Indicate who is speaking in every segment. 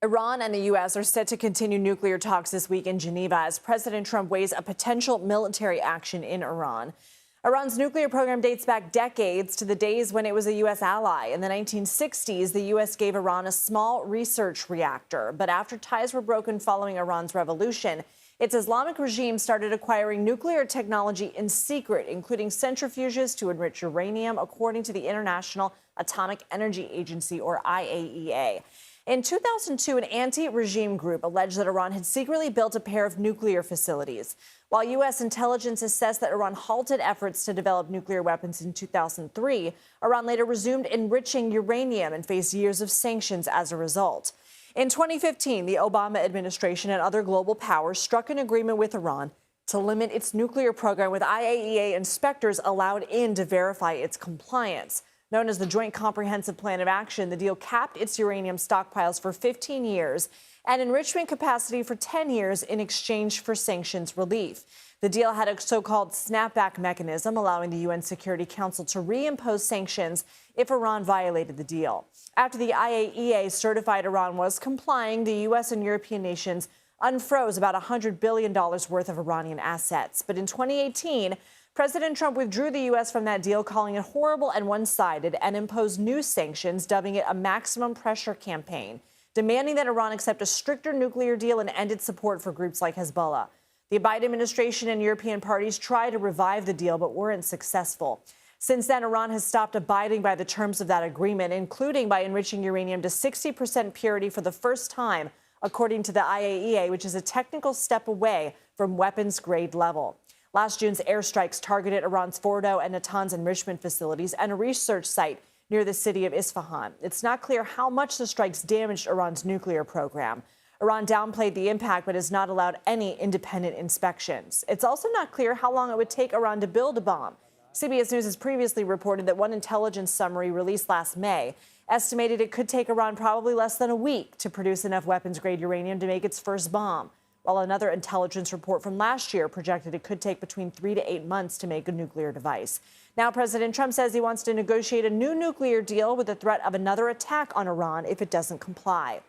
Speaker 1: Iran and the U.S. are set to continue nuclear talks this week in Geneva as President Trump weighs a potential military action in Iran. Iran's nuclear program dates back decades to the days when it was a U.S. ally. In the 1960s, the U.S. gave Iran a small research reactor. But after ties were broken following Iran's revolution, its Islamic regime started acquiring nuclear technology in secret, including centrifuges to enrich uranium, according to the International Atomic Energy Agency, or IAEA. In 2002, an anti-regime group alleged that Iran had secretly built a pair of nuclear facilities. While U.S. intelligence assessed that Iran halted efforts to develop nuclear weapons in 2003, Iran later resumed enriching uranium and faced years of sanctions as a result. In 2015, the Obama administration and other global powers struck an agreement with Iran to limit its nuclear program, with IAEA inspectors allowed in to verify its compliance. Known as the Joint Comprehensive Plan of Action, the deal capped its uranium stockpiles for 15 years and enrichment capacity for 10 years in exchange for sanctions relief. The deal had a so-called snapback mechanism, allowing the UN Security Council to reimpose sanctions if Iran violated the deal. After the IAEA certified Iran was complying, the U.S. and European nations unfroze about $100 billion worth of Iranian assets. But in 2018, President Trump withdrew the U.S. from that deal, calling it horrible and one-sided, and imposed new sanctions, dubbing it a maximum pressure campaign, demanding that Iran accept a stricter nuclear deal and end its support for groups like Hezbollah. The Biden administration and European parties tried to revive the deal, but weren't successful. Since then, Iran has stopped abiding by the terms of that agreement, including by enriching uranium to 60% purity for the first time, according to the IAEA, which is a technical step away from weapons-grade level. Last June's airstrikes targeted Iran's Fordo and Natanz enrichment facilities and a research site near the city of Isfahan. It's not clear how much the strikes damaged Iran's nuclear program. Iran downplayed the impact, but has not allowed any independent inspections. It's also not clear how long it would take Iran to build a bomb. CBS News has previously reported that one intelligence summary released last May estimated it could take Iran probably less than a week to produce enough weapons-grade uranium to make its first bomb, while another intelligence report from last year projected it could take between 3 to 8 months to make a nuclear device. Now, President Trump says he wants to negotiate a new nuclear deal with the threat of another attack on Iran if it doesn't comply.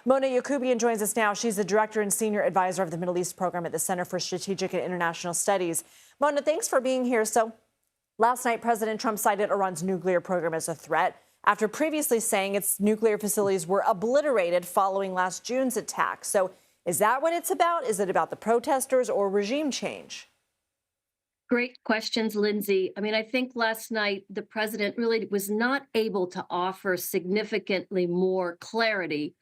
Speaker 1: Mona Yacoubian joins us now. She's the director and senior advisor of the Middle East program at the Center for Strategic and International Studies. Mona, thanks for being here. So last night, President Trump cited Iran's nuclear program as a threat after previously saying its nuclear facilities were obliterated following last June's attack. So is that what it's about? Is it about the protesters or regime change?
Speaker 2: Great questions, Lindsay. I mean, I think last night the president really was not able to offer significantly more clarity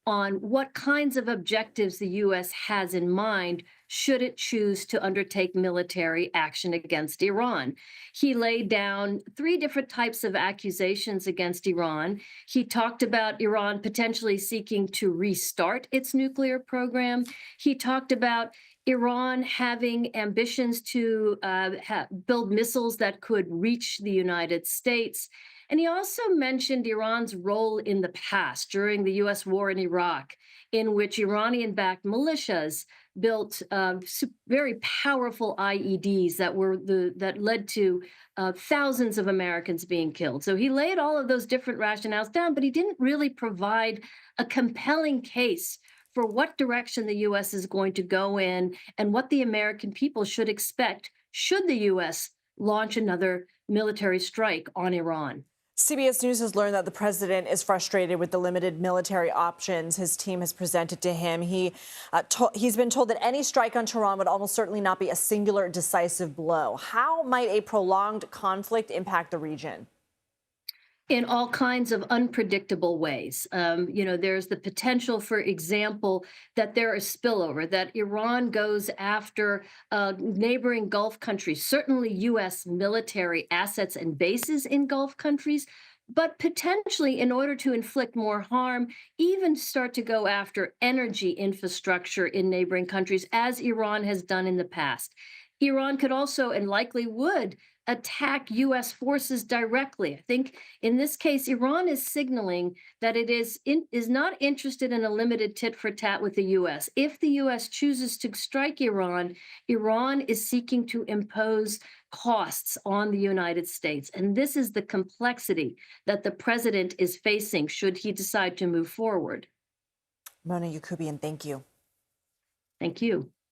Speaker 2: on what kinds of objectives the U.S. has in mind should it choose to undertake military action against Iran. He laid down 3 different types of accusations against Iran. He talked about Iran potentially seeking to restart its nuclear program. He talked about Iran having ambitions to build missiles that could reach the United States. And he also mentioned Iran's role in the past during the U.S. war in Iraq, in which Iranian-backed militias built very powerful IEDs that led to thousands of Americans being killed. So he laid all of those different rationales down, but he didn't really provide a compelling case for what direction the U.S. is going to go in and what the American people should expect should the U.S. launch another military strike on Iran.
Speaker 1: CBS News has learned that the president is frustrated with the limited military options his team has presented to him. He's been told that any strike on Tehran would almost certainly not be a singular decisive blow. How might a prolonged conflict impact the region?
Speaker 2: In all kinds of unpredictable ways. There's the potential, for example, that there is spillover, that Iran goes after neighboring Gulf countries, certainly U.S. military assets and bases in Gulf countries, but potentially, in order to inflict more harm, even start to go after energy infrastructure in neighboring countries, as Iran has done in the past. Iran could also, and likely would, attack U.S. forces directly. I think in this case, Iran is signaling that it is not interested in a limited tit for tat with the U.S. If the U.S. chooses to strike Iran, Iran is seeking to impose costs on the United States. And this is the complexity that the president is facing should he decide to move forward.
Speaker 1: Mona Yacoubian, thank you.
Speaker 2: Thank you.